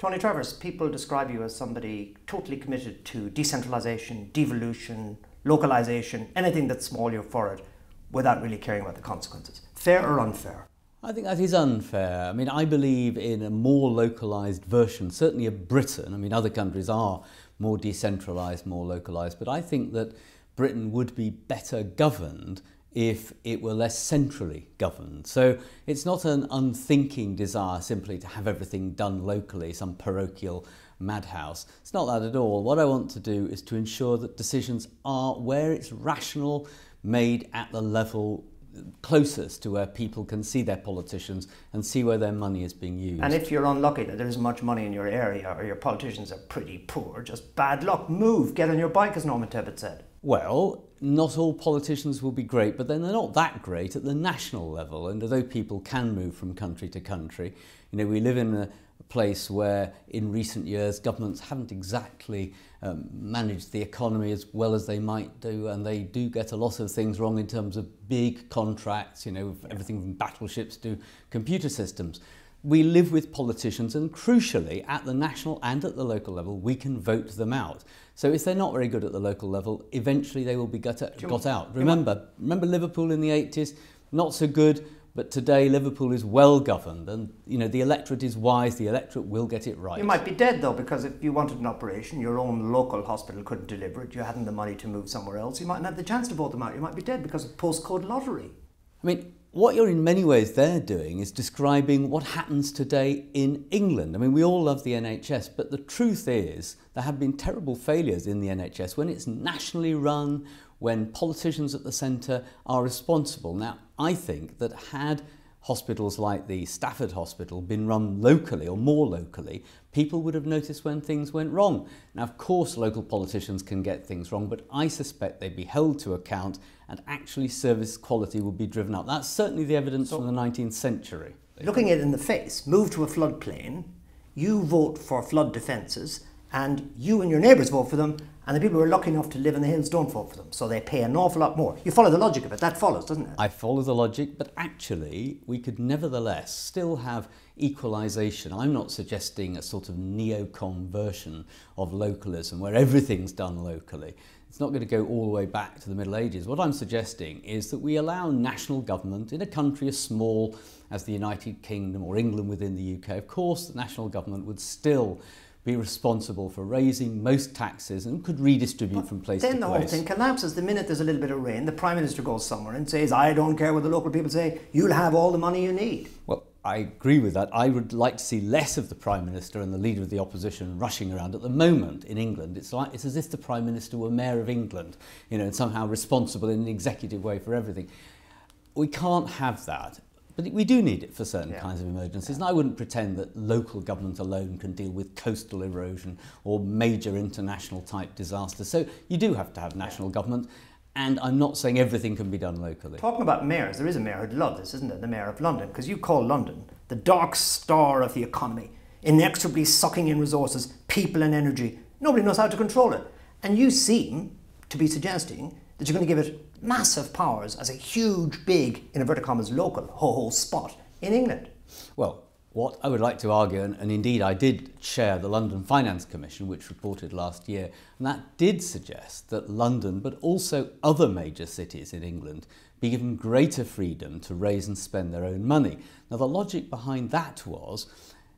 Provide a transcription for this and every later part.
Tony Travers, people describe you as somebody totally committed to decentralisation, devolution, localisation, anything that's small, you're for it, without really caring about the consequences. Fair or unfair? I think that is unfair. I mean, I believe in a more localised version, certainly of Britain. I mean, other countries are more decentralised, more localised, but I think that Britain would be better governed if it were less centrally governed. So it's not an unthinking desire simply to have everything done locally, some parochial madhouse. It's not that at all. What I want to do is to ensure that decisions are, where it's rational, made at the level closest to where people can see their politicians and see where their money is being used. And if you're unlucky that there isn't much money in your area or your politicians are pretty poor, just bad luck, move, get on your bike, as Norman Tebbit said. Well, not all politicians will be great, but then they're not that great at the national level. And although people can move from country to country, you know, we live in a place where in recent years governments haven't exactly managed the economy as well as they might do, and they do get a lot of things wrong in terms of big contracts, you know, everything from battleships to computer systems. We live with politicians, and crucially at the national and at the local level we can vote them out. So if they're not very good at the local level, eventually they will be got out. Remember Liverpool in the 80s, not so good, but today Liverpool is well governed, and you know the electorate is wise, the electorate will get it right. You might be dead though, because if you wanted an operation, your own local hospital couldn't deliver it, you hadn't the money to move somewhere else, you mightn't have the chance to vote them out, you might be dead because of postcode lottery. I mean, what you're in many ways there doing is describing what happens today in England. I mean, we all love the NHS, but the truth is there have been terrible failures in the NHS when it's nationally run, when politicians at the centre are responsible. Now, I think that had hospitals like the Stafford Hospital been run locally or more locally, people would have noticed when things went wrong. Now, of course, local politicians can get things wrong, but I suspect they'd be held to account and actually service quality would be driven up. That's certainly the evidence from the 19th century. Looking it in the face, move to a floodplain, you vote for flood defences, and you and your neighbours vote for them, and the people who are lucky enough to live in the hills don't vote for them, so they pay an awful lot more. You follow the logic of it, that follows, doesn't it? I follow the logic, but actually we could nevertheless still have equalisation. I'm not suggesting a sort of neocon version of localism where everything's done locally. It's not going to go all the way back to the Middle Ages. What I'm suggesting is that we allow national government in a country as small as the United Kingdom or England within the UK. Of course, the national government would still be responsible for raising most taxes and could redistribute from place to place. Then the whole thing collapses the minute there's a little bit of rain. The Prime Minister goes somewhere and says, I don't care what the local people say, you'll have all the money you need. Well, I agree with that. I would like to see less of the Prime Minister and the Leader of the Opposition rushing around. At the moment in England, it's as if the Prime Minister were Mayor of England, you know, and somehow responsible in an executive way for everything. We can't have that. But we do need it for certain kinds of emergencies, and I wouldn't pretend that local government alone can deal with coastal erosion or major international type disasters. So you do have to have national government, and I'm not saying everything can be done locally. Talking about mayors, there is a mayor who'd love this, isn't it? The Mayor of London, because you call London the dark star of the economy, inexorably sucking in resources, people and energy. Nobody knows how to control it. And you seem to be suggesting that you're going to give it massive powers as a huge, big, in inverted commas, local ho-ho spot in England. Well, what I would like to argue, and indeed I did chair the London Finance Commission, which reported last year, and that did suggest that London, but also other major cities in England, be given greater freedom to raise and spend their own money. Now, the logic behind that was,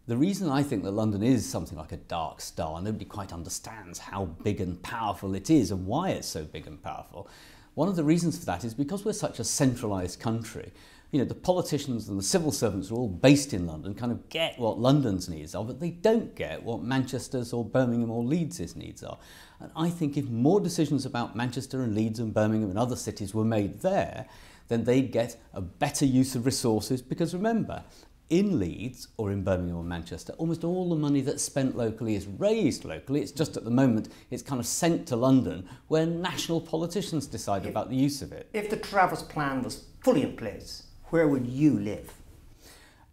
the reason I think that London is something like a dark star, nobody quite understands how big and powerful it is and why it's so big and powerful. One of the reasons for that is because we're such a centralised country. You know, the politicians and the civil servants are all based in London, kind of get what London's needs are, but they don't get what Manchester's or Birmingham or Leeds' needs are. And I think if more decisions about Manchester and Leeds and Birmingham and other cities were made there, then they'd get a better use of resources, because remember, in Leeds or in Birmingham or Manchester, almost all the money that's spent locally is raised locally. It's just at the moment it's kind of sent to London where national politicians decide about the use of it. If the Travers plan was fully in place, where would you live?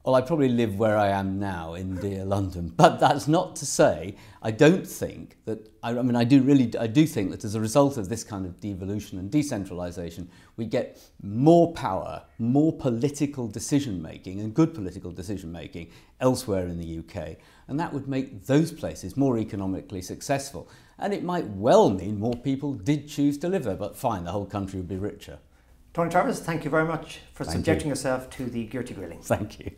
Well, I probably live where I am now in dear London, but that's not to say I don't think that, I do think that as a result of this kind of devolution and decentralisation, we get more power, more political decision making and good political decision making elsewhere in the UK, and that would make those places more economically successful. And it might well mean more people did choose to live there, but fine, the whole country would be richer. Tony Travers, thank you very much for subjecting yourself to the Gearty Grillings. Thank you.